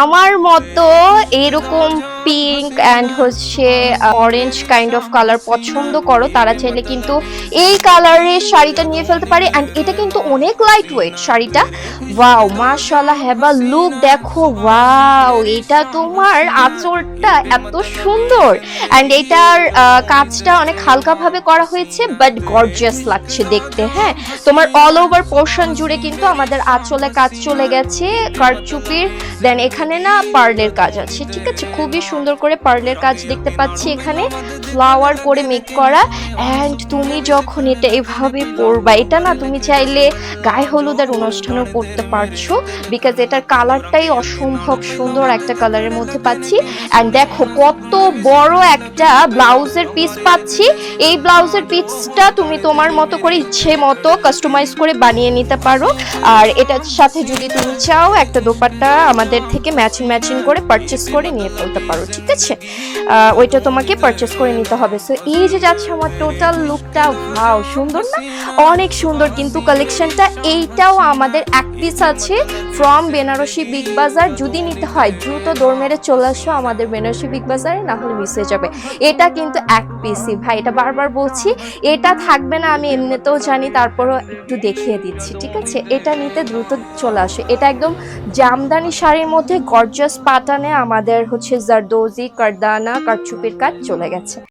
আমার মতো এরকম পিঙ্ক অ্যান্ড হচ্ছে অরেঞ্জ কাইন্ড অফ কালার পছন্দ করো, তারা চাইলে কিন্তু এই কালারের শাড়িটা নিয়ে ফেলতে পারে। অ্যান্ড এটা কিন্তু অনেক লাইট ওয়েট শাড়িটা। ওয়াও, মাশাআল্লাহ, হ্যাভ আ লুক, দেখো, ওয়াও, এটা তোমার আঁচলটা এত সুন্দর অ্যান্ড এটার কাজটা অনেক হালকা ভাবে করা হয়েছে, বাট গর্জিয়াস লাগছে দেখতে। হ্যাঁ, তোমার অল ওভার পোর্শন জুড়ে কিন্তু আমাদের আঁচলে কাজ চলে গেছে কারচুপির। দেন এখানে না পার্লের কাজ আছে, ঠিক আছে, খুবই সুন্দর করে পার্লের কাজ দেখতে পাচ্ছি এখানে, ফ্লাওয়ার করে মেক করা। অ্যান্ড তুমি যখন এটা এভাবে পরবা, এটা না তুমি চাইলে গায়ে হলুদের অনুষ্ঠানেও পরতে পারছো, বিকজ এটার কালারটাই অসম্ভব সুন্দর একটা কালারের মধ্যে পাচ্ছি। অ্যান্ড দেখো কত বড় একটা ব্লাউজের পিস পাচ্ছি। এই ব্লাউজের পিসটা তুমি তোমার মতো করে ইচ্ছে মতো কাস্টমাইজ করে বানিয়ে নিতে পারো। আর এটার সাথে যদি তুমি চাও একটা দোপাট্টা আমাদের থেকে ম্যাচিং করে পারচেস করে নিয়ে ফেলতে পারো, ঠিক আছে। ওইটা তোমাকে পারচেস করে নিতে হবে। সো এই যে যাচ্ছে আমার টোটাল লুকটা, ওয়াও, সুন্দর না? অনেক সুন্দর কিন্তু কালেকশনটা। এইটাও আমাদের এক পিস আছে ফ্রম বেনারসি বিগ বাজার। যদি নিতে হয় দ্রুত দৌড় মেরে চলে আসো আমাদের বেনারসি বিগ বাজারে, না হলে মিস হয়ে যাবে। এটা কিন্তু এক পিসই ভাই, এটা বারবার বলছি, এটা থাকবে না আমি এমনিতেও জানি, তারপরও একটু দেখিয়ে দিচ্ছি, ঠিক আছে। এটা নিতে দ্রুত চলে আসে। এটা একদম জামদানি শাড়ির মধ্যে গর্জিয়াস প্যাটার্নে আমাদের হচ্ছে জারদোজি কারদানা কারচুপির কাজ চলে গেছে।